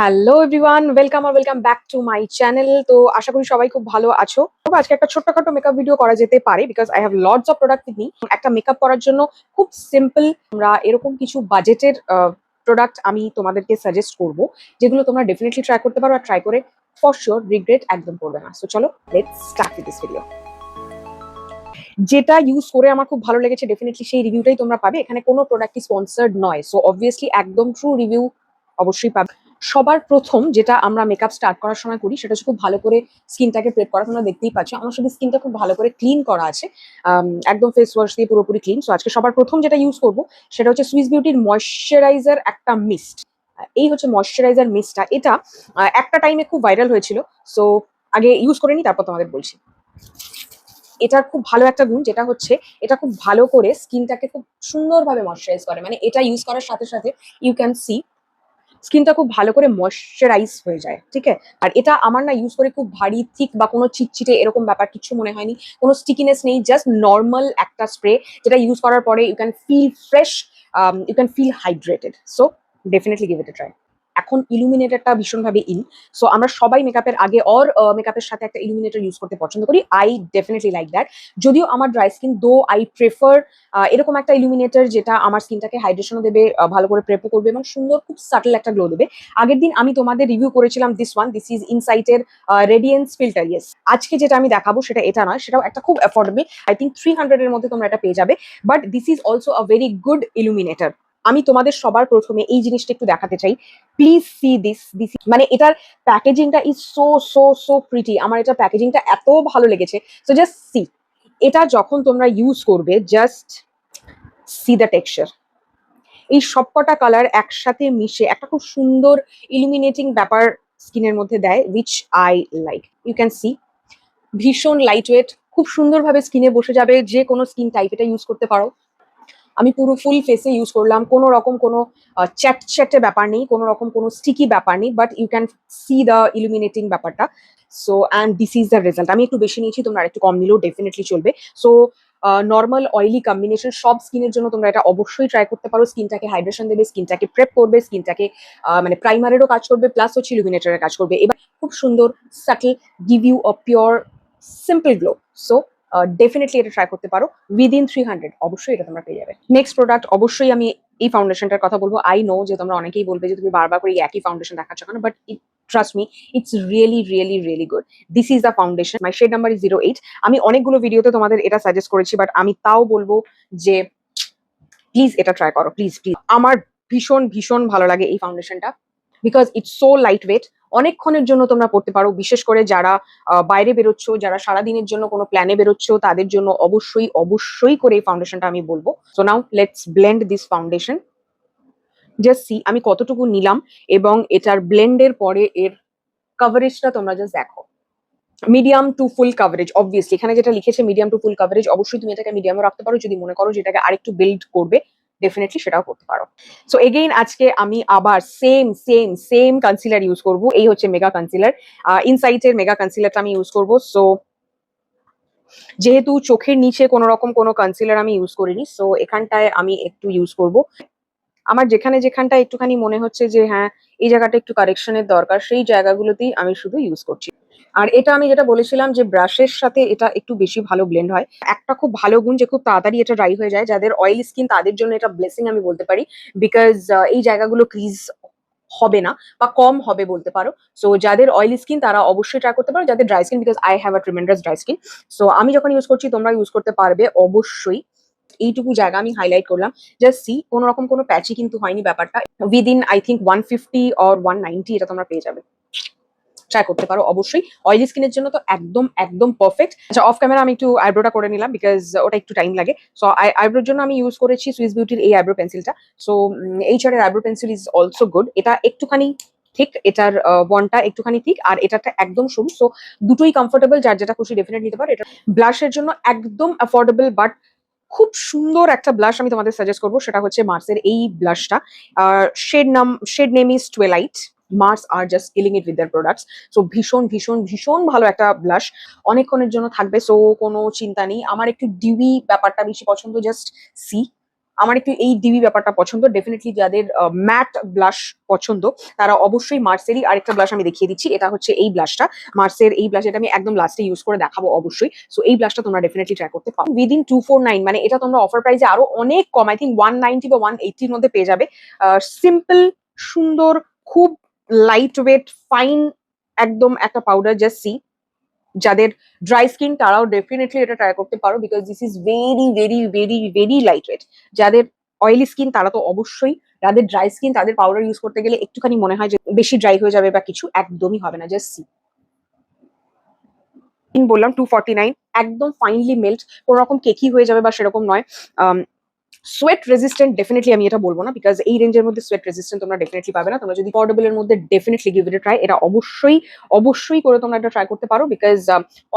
Hello everyone, welcome back to my channel. তো আশা করি সবাই খুব ভালো আছো। তবে আজকে একটা ছোট্টখাটো মেকআপ ভিডিও করা যেতে পারে because I have lots of product with me. একটা মেকআপ করার জন্য খুব সিম্পল আমরা এরকম কিছু বাজেটের প্রোডাক্ট আমি তোমাদেরকে সাজেস্ট করব, যেগুলো তোমরা ডেফিনেটলি ট্রাই করতে পারো আর ট্রাই করে ফর শিওর রিগ্রেট একদম করবে না। সো চলো let's start with this video. যেটা ইউজ করে আমার খুব ভালো লেগেছে ডেফিনেটলি সেই রিভিউটাই তোমরা পাবে। এখানে কোনো প্রোডাক্টই স্পন্সার্ড নয়, সো অবভিয়াসলি একদম ট্রু রিভিউ অবশ্যই পাবে। সবার প্রথম যেটা আমরা মেকআপ স্টার্ট করার সময় করি সেটা হচ্ছে খুব ভালো করে স্কিনটাকে প্রেপ করা। তোমরা দেখতেই পাচ্ছ আমার শুধু স্কিনটা খুব ভালো করে ক্লিন করা আছে, একদম ফেস ওয়াশ দিয়ে পুরোপুরি ক্লিন। সো আজকে সবার প্রথম যেটা ইউজ করব সেটা হচ্ছে সুইস বিউটির ময়শ্চারাইজার একটা মিস্ট। এই হচ্ছে ময়শ্চারাইজার মিস্টটা। এটা একটা টাইমে খুব ভাইরাল হয়েছিল, সো আগে ইউজ করে নি তারপর তোমাদের বলছি। এটার খুব ভালো একটা গুণ যেটা হচ্ছে এটা খুব ভালো করে স্কিনটাকে খুব সুন্দরভাবে ময়শ্চারাইজ করে। মানে এটা ইউজ করার সাথে সাথে ইউ ক্যান সি স্কিনটা খুব ভালো করে ময়শ্চারাইজ হয়ে যায়, ঠিক আছে। আর এটা আমার না ইউজ করে খুব ভারী থিক বা কোনো চিটচিটে এরকম ব্যাপার কিছু মনে হয়নি, কোনো স্টিকিনেস নেই, জাস্ট নর্মাল একটা স্প্রে যেটা ইউজ করার পরে you can feel fresh, you can feel hydrated. So definitely give it a try. এখন ইলুমিনেটরটা ভীষণভাবে ইন, সো আমরা সবাই মেকআপের আগে অর মেকআপের সাথে একটা ইলুমিনেটর ইউজ করতে পছন্দ করি। I definitely like that. যদিও আমার dry skin, though I prefer এরকম একটা ইলুমিনেটর যেটা আমার স্কিনটাকে হাইড্রেশনও দেবে, ভালো করে প্রেপও করবে এবং সুন্দর খুব সাটল একটা গ্লো দেবে। আগের দিন আমি তোমাদের রিভিউ করেছিলাম দিস ইজ ইনসাইটের রেডিয়েন্স ফিল্টার। ইয়েস, আজকে যেটা আমি দেখাবো সেটা এটা নয়, সেটাও একটা খুব অ্যাফোর্ডেবল, আই থিঙ্ক 300 এর মধ্যে তোমরা এটা পেয়ে যাবে। But this is also a very good illuminator. আমি তোমাদের সবার প্রথমে এই জিনিসটা একটু দেখাতে চাই। প্লিজ সি দিস মানে এটার প্যাকেজিংটা is so so so pretty. আমার এটা প্যাকেজিংটা এত ভালো লেগেছে। সো জাস্ট সি, এটা যখন তোমরা ইউজ করবে জাস্ট সি দ্য টেক্সচার। এই সবকটা কালার একসাথে মিশে একটা খুব সুন্দর ইলুমিনেটিং ব্যাপার স্কিনের মধ্যে দেয়, which I like. You can see ভীষণ লাইট ওয়েট, খুব সুন্দরভাবে স্কিনে বসে যাবে, যে কোনো স্কিন টাইপ এটা ইউজ করতে পারো। আমি পুরো ফুল ফেসে ইউজ করলাম, কোনো রকম কোনো চ্যাটচ্যাটে ব্যাপার নেই, কোনো রকম কোনো স্টিকি ব্যাপার নেই, but you can see the illuminating ব্যাপারটা। So and this is the result. আমি একটু বেশি নিয়েছি, তোমরা একটু কম নিলেও ডেফিনেটলি চলবে। সো নর্মাল অয়েলি কম্বিনেশন সব স্কিনের জন্য তোমরা এটা অবশ্যই ট্রাই করতে পারো। স্কিনটাকে হাইড্রেশন দেবে, স্কিনটাকে প্রেপ করবে, স্কিনটাকে মানে প্রাইমারেরও কাজ করবে, প্লাস হচ্ছে ইলুমিনেটরের কাজ করবে। এবার খুব সুন্দর subtle, give you a pure simple glow. So definitely এটা ট্রাই করতে পারো। উইদিন 300 অবশ্যই এটা তোমরা পেয়ে যাবে। নেক্সট প্রোডাক্ট অবশ্যই আমি এই ফাউন্ডেশনটার কথা বলবো। আই নো যে তোমরা অনেকেই বলবে যে তুমি বারবার করে একই ফাউন্ডেশন দেখাচ্ছ কেন, but trust me, it's really good. This is the foundation, my shade number is 08। আমি অনেকগুলো ভিডিওতে তোমাদের এটা সাজেস্ট করেছি, বাট আমি তাও বলবো যে প্লিজ এটা ট্রাই করো, প্লিজ প্লিজ। আমার ভীষণ ভালো লাগে এই ফাউন্ডেশনটা because it's so lightweight. অনেকক্ষণের জন্য তোমরা পড়তে পারো, বিশেষ করে যারা বাইরে বেরোচ্ছ, যারা সারাদিনের জন্য কোনো প্ল্যানে বেরোচ্ছ, তাদের জন্য অবশ্যই করে এই ফাউন্ডেশনটা আমি বলবো। So now let's blend this foundation. Just see আমি কতটুকু নিলাম এবং এটার ব্লেন্ডের পরে এর কভারেজটা তোমরা জাস্ট দেখো। Medium to full coverage, obviously এখানে যেটা লিখেছে মিডিয়াম টু ফুল কভারেজ, অবশ্যই তুমি এটাকে মিডিয়ামও রাখতে পারো যদি মনে করো যেটাকে আরেকটু বিল্ড করবে, ডেফিনেটলি সেটাও করতে পারো। সো এগেইন আজকে আমি আবার সেম কনসিলার ইউজ করব। এই হচ্ছে মেগা কনসিলার, ইনসাইটের মেগা কনসিলারটা আমি ইউজ করব। সো যেহেতু চোখের নিচে কোনো রকম কোনো কনসিলার আমি ইউজ করিনি, সো এখানটায় আমি একটু ইউজ করব। আমার যেখানটা একটুখানি মনে হচ্ছে যে হ্যাঁ এই জায়গাটা একটু কারেকশনের দরকার, সেই জায়গাগুলোতেই আমি শুধু ইউজ করছি। আর এটা আমি যেটা বলেছিলাম যে ব্রাশের সাথে এটা একটু বেশি ভালো ব্লেন্ড হয়। একটা খুব ভালো গুণ যে খুব তাড়াতাড়ি এটা ড্রাই হয়ে যায়। যাদের অয়েলি স্কিন তাদের জন্য এটা ব্লেসিং আমি বলতে পারি, বিকজ এই জায়গাগুলো ক্রিজ হবে না বা কম হবে বলতে পারো। সো যাদের অয়েলি স্কিন তারা অবশ্যই ট্রাই করতে পারো। যাদের dry skin, because I have a tremendous dry skin, so আমি যখন ইউজ করছি তোমরা ইউজ করতে পারবে অবশ্যই। এইটুকু জায়গা আমি হাইলাইট করলাম, জাস্ট সি কোনো রকম কোনো প্যাচই কিন্তু হয়নি ব্যাপারটা। উইদিন আই থিঙ্ক 150 অর 190 এটা তোমরা পেয়ে যাবে। ট্রাই করতে পারো অবশ্যই। অয়েলি স্কিনের জন্য তো একদম পারফেক্ট। আচ্ছা, অফ ক্যামেরা আমি একটু আইব্রোটা করে নিলাম বিকজ ওটা একটু টাইম লাগে। সো আইব্রোর জন্য আমি ইউজ করেছি সুইস বিউটির এই আইব্রো পেন্সিলটা। সো এইচআর এর eyebrow pencil is also good. এটা একটুখানি ঠিক, এটার বনটা একটুখানি ঠিক আর এটাটা একদম সরু। সো দুটোই কমফোর্টেবল, যার যেটা খুশি ডেফিনেট নিতে পারো। এটা ব্লাশের জন্য একদম অ্যাফোর্ডেবল বাট খুব সুন্দর একটা ব্লাশ আমি তোমাদের সাজেস্ট করবো, সেটা হচ্ছে মার্সের এই ব্লাশটা। Shade name is twilight. Mars are just killing it with their products. So ভীষণ ভালো একটা ব্লাশ, অনেকক্ষণের জন্য থাকবে। সো কোনো চিন্তা নেই। আমার একটু ডিউই ব্যাপারটা বেশি পছন্দ, জাস্ট সি আমার একটু এই ডিবি ব্যাপারটা পছন্দ। ডেফিনেটলি যাদের ম্যাট ব্লাশ পছন্দ তারা অবশ্যই মার্সেরই আরেকটা ব্লাশ আমি দেখিয়ে দিচ্ছি। এটা হচ্ছে এই ব্লাশটা, মার্সের এই ব্লাশ, এটা আমি একদম লাস্টে ইউজ করে দেখাবো অবশ্যই। সো এই ব্লাশটা তোমরা ডেফিনেটলি ট্রাই করতে পারো উইদিন 249, মানে এটা তোমরা অফার প্রাইসে আরো অনেক কম, আই থিঙ্ক 190 বা 180 মধ্যে পেয়ে যাবে। সিম্পল, সুন্দর, খুব লাইট ওয়েট, ফাইন একদম একটা পাউডার। জাস্ট সি, যাদের ড্রাই স্কিন তারাও ডেফিনেটলি এটা ট্রাই করতে পারো, because this is very very very very light weight. যাদের অয়েলি স্কিন তারা তো অবশ্যই, যাদের ড্রাই স্কিন তাদের পাউডার ইউজ করতে গেলে একটুখানি মনে হয় যে বেশি ড্রাই হয়ে যাবে বা কিছু, একদমই হবে না। জাস্ট সি, বললাম 249, একদম ফাইনলি মেল্ট, কোনো রকম কেকি হয়ে যাবে বা সেরকম নয়। সোয়েট রেজিস্ট্যান্ট ডেফিনেটলি আমি এটা বলবো না, বিকজ এই রেঞ্জের মধ্যে সোয়েট রেজিস্ট্যান্ট তোমরা ডেফিনেটলি পাবে না। তোমরা যদি অফোর্ডেবলের মধ্যে definitely give it a try, এটা অবশ্যই অবশ্যই করে তোমরা এটা ট্রাই করতে পারো, বিকজ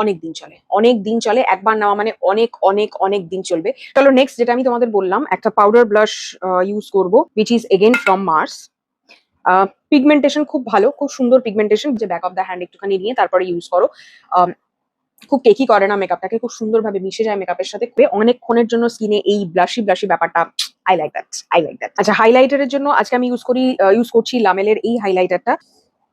অনেক দিন চলে, অনেক দিন চলে, একবার নেওয়া মানে অনেক অনেক অনেক দিন চলবে। চলো নেক্সট, যেটা আমি তোমাদের বললাম, একটা পাউডার ব্লাশ ইউজ করবো, which is again from Mars. Pigmentation খুব ভালো, খুব সুন্দর পিগমেন্টেশন, যে ব্যাক অফ দ্য হ্যান্ড একটুখানি নিয়ে তারপরে ইউজ করো। খুব কেকি করে না মেকআপটাকে, খুব সুন্দরভাবে মিশে যায় মেকআপের সাথে। অনেকক্ষণের জন্য স্কিনে এই ব্লাশি ব্লাশি ব্যাপারটা, I like that, I like that. আচ্ছা, হাইলাইটারের জন্য আজকে আমি ইউজ করছি লামেলের এই হাইলাইটারটা।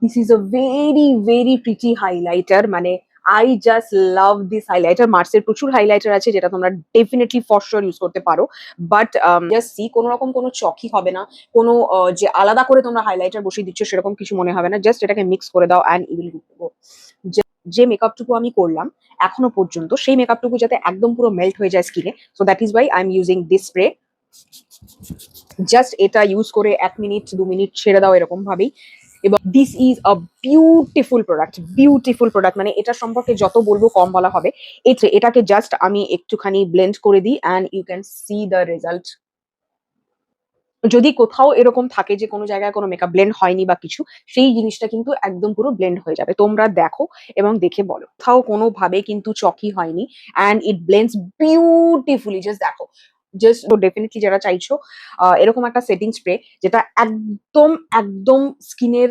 This is a very very pretty highlighter, মানে I just love this highlighter. মার্সের প্রচুর হাইলাইটার আছে যেটা তোমরা ডেফিনেটলি ফর শিওর ইউজ করতে পারো, বাট জাস্ট সি, কোনো রকম কোনো চকি হবে না, কোনো যে আলাদা করে তোমরা হাইলাইটার বসিয়ে দিচ্ছ সেরকম কিছু মনে হবে না। জাস্ট এটাকে মিক্স করে দাও অ্যান্ড ইউ উইল গো। যে মেকআপটুকু আমি করলাম এখনো পর্যন্ত, সেই মেকআপটুকু যাতে একদম পুরো মেল্ট হয়ে যায় স্কিনে, so that is Y I am using this spray. Just এটা ইউজ করে 1 মিনিট 2 মিনিট ছেড়ে দাও এরকম ভাবেই। এবং this is a beautiful product, beautiful product, মানে এটা সম্পর্কে যত বলবো কম বলা হবে। এটাকে জাস্ট আমি একটুখানি ব্লেন্ড করে দিই and you can see the result. যদি কোথাও এরকম থাকে যে কোনো জায়গায় কোনো মেকআপ ব্লেন্ড হয়নি বা কিছু, সেই জিনিসটা কিন্তু একদম পুরো ব্লেন্ড হয়ে যাবে। তোমরা দেখো এবং দেখে বলো, কোথাও কোনোভাবে কিন্তু চকি হয়নি and it blends beautifully. Just দেখো, জাস্ট ডেফিনেটলি যারা চাইছো এরকম একটা সেটিং স্প্রে যেটা একদম একদম স্কিনের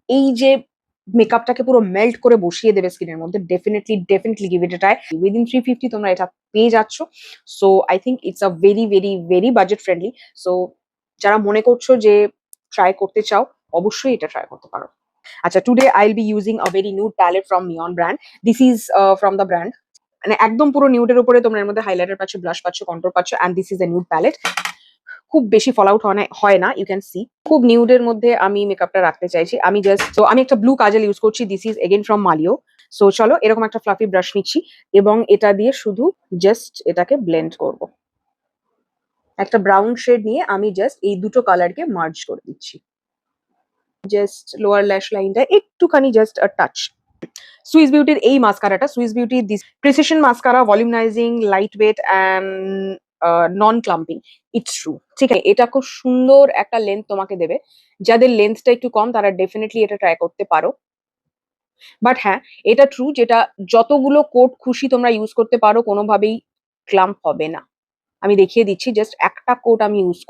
এই যে মেকআপটাকে পুরো মেল্ট করে বসিয়ে দেবে স্কিনের মধ্যে, definitely definitely give it a try. Within 350 তোমরা এটা পেয়ে যাচ্ছ। So I think it's a very very very budget friendly. So যারা মনে করছো যে ট্রাই করতে চাও, অবশ্যই এটা ট্রাই করতে পারো। আচ্ছা, today I will be using a very nude palette from Mion brand. This is from the brand, মানে একদম পুরো নিউডের উপরে তোমরা এর মধ্যে হাইলাইটার পাচ্ছ, ব্লাশ পাচ্ছ, কন্ট্রোল পাচ্ছ, and this is a nude palette. খুব বেশি ফল আউট হয় না, ইউ ক্যান সি। খুব নিউডের মধ্যে আমি মেকআপটা রাখতে চাইছি। আমি জাস্ট, তো আমি একটা ব্লু কাজল ইউজ করছি, this is again from Maliao. So চলো, এরকম একটা ফ্লাফি ব্রাশ নিচ্ছি এবং এটা দিয়ে শুধু জাস্ট এটাকে ব্লেন্ড করব। একটা ব্রাউন শেড নিয়ে আমি জাস্ট এই দুটো কালারকে মার্জ করে দিচ্ছি। জাস্ট লোয়ার ল্যাশ লাইনটা একটুখানি জাস্ট আ টাচ। সুইস বিউটির এই মাস্কারাটা, Swiss beauty this precision mascara, volumising, lightweight and non clumping. It's true, ঠিক আছে। এটা খুব সুন্দর একটা লেন্থ তোমাকে দেবে। যাদের লেন্থটা একটু কম তারা ডেফিনেটলি এটা ট্রাই করতে পারো। বাট হ্যাঁ, এটা ট্রু, যেটা যতগুলো কোট খুশি তোমরা ইউজ করতে পারো, কোনোভাবেই ক্লাম্প হবে না। আমি দেখিয়ে দিচ্ছি, জাস্ট একটা কোট আমি ইউজ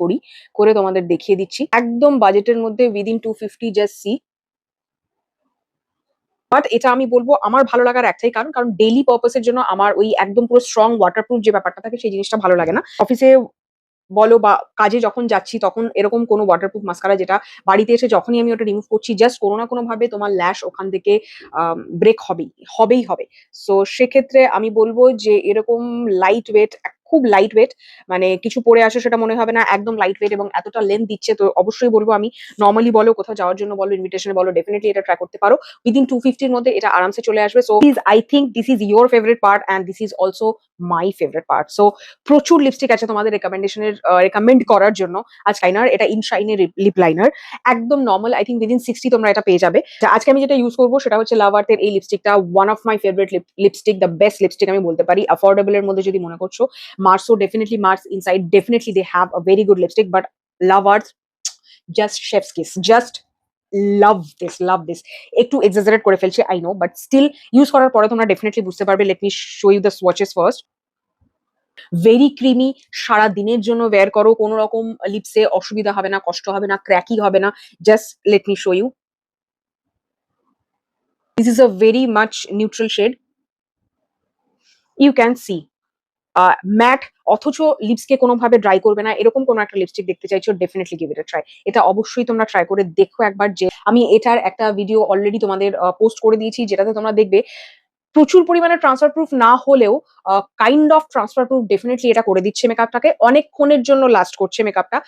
করে তোমাদের দেখিয়ে দিচ্ছি, একদম বাজেটের মধ্যে উইদিন 250। Just see. বাট এটা আমি বলবো আমার ভালো লাগার একটাই কারণ, কারণ ডেইলি পারপাসের জন্য আমার ওই একদম পুরো স্ট্রং ওয়াটারপ্রুফ যে ব্যাপারটা থাকে সেই জিনিসটা ভালো লাগে না। অফিসে বলো বা কাজে যখন যাচ্ছি তখন এরকম কোনো ওয়াটারপ্রুফ মাস্কারা যেটা বাড়িতে এসে যখনই আমি ওটা রিমুভ করছি, জাস্ট কোনো না কোনো ভাবে তোমার ল্যাশ ওখান থেকে ব্রেক হবেই হবে। সো সেক্ষেত্রে আমি বলবো যে এরকম লাইট ওয়েট, খুব লাইট ওয়েট, মানে কিছু পরে আসো সেটা মনে হবে না, একদম লাইট ওয়েট এবং এতটা লেন্থ দিচ্ছে, তো অবশ্যই বলবো আমি নর্মালি বলো, কোথাও যাওয়ার জন্য বলো, ইনভিটেশনে বলো, ডেফিনেটলি এটা ট্রাই করতে পারো। উইদিন 250-র মধ্যে এটা আরামসে চলে আসবে। So I think this is your favourite part and this is also my favourite part. So প্রচুর লিপস্টিক আছে তোমাদের রেকমেন্ড করার জন্য। আজ লাইনার, এটা ইনশাইনের লিপ লাইনার, একদম নর্মাল, আই থিঙ্ক উইদিন 60 তোমরা এটা পেয়ে যাবে। আজকে আমি যেটা ইউজ করবো সেটা হচ্ছে লাভ আর্থের এই লিপস্টিকটা, one of my favourite lipstick, the best lipstick আমি বলতে পারি। অ্যাফোর্ডেবল এর মধ্যে যদি মনে করছো, মার্সো definitely, Mars Insight definitely they have a very good lipstick, but love earth just chef's kiss, just love this. একটু এক্সাজারেট করে ফেলছি I know, but still use করার পরে তোমরা ডেফিনেটলি বুঝতে পারবে। Let me show you the swatches first. Very creamy, সারা দিনের জন্য ওয়্যার করো, কোনো রকম লিপসে অসুবিধা হবে না, কষ্ট হবে না, ক্র্যাকি হবে না। Just let me show you. This is a very much neutral shade, you can see. Matte অথচ লিপসকে কোনোভাবে ড্রাই করবে না, এরকম কোনো একটা লিপস্টিক দেখতে চাইছো, ডেফিনেটলি গিভ ইট আ ট্রাই। এটা অবশ্যই তোমরা ট্রাই করে দেখো একবার। যে আমি এটার একটা ভিডিও অলরেডি তোমাদের পোস্ট করে দিয়েছি, যেটাতে তোমরা দেখবে প্রচুর পরিমাণে ট্রান্সফার প্রুফ না হলেও kind of transfer proof definitely এটা করে দিচ্ছে মেকআপটাকে, অনেকক্ষণের জন্য লাস্ট করছে মেকআপটা।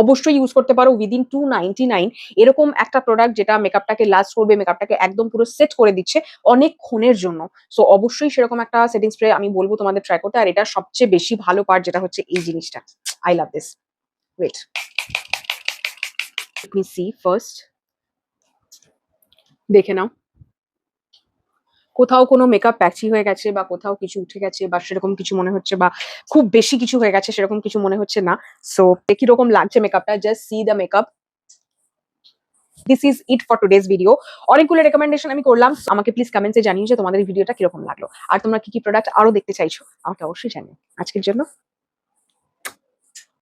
অবশ্যই ইউজ করতে পারো উইদিন 299। এরকম একটা প্রোডাক্ট যেটা মেকআপটাকে লাস্ট করবে, মেকআপটাকে একদম পুরো সেট করে দিচ্ছে অনেকক্ষণের জন্য। সো অবশ্যই সেরকম একটা সেটিং স্প্রে আমি বলবো তোমাদের ট্রাই করতে। আর এটা সবচেয়ে বেশি ভালো পার্ট যেটা হচ্ছে এই জিনিসটা, I love this. Wait, let me see first, দেখে নাও কোথাও কোনো মেকআপ প্যাচি হয়ে গেছে বা কোথাও কিছু উঠে গেছে বা সেরকম কিছু মনে হচ্ছে, বা খুব বেশি কিছু হয়ে গেছে সেরকম কিছু মনে হচ্ছে না। সো কিরকম লাগছে মেকআপটা, just see the makeup. This is it for today's video. অনেকগুলো রেকমেন্ডেশন আমি করলাম, আমাকে প্লিজ কমেন্টসে জানিয়ে যে তোমাদের এই ভিডিওটা কিরকম লাগলো, আর তোমরা কি কি প্রোডাক্ট আরো দেখতে চাইছো আমাকে অবশ্যই জানিও। আজকের জন্য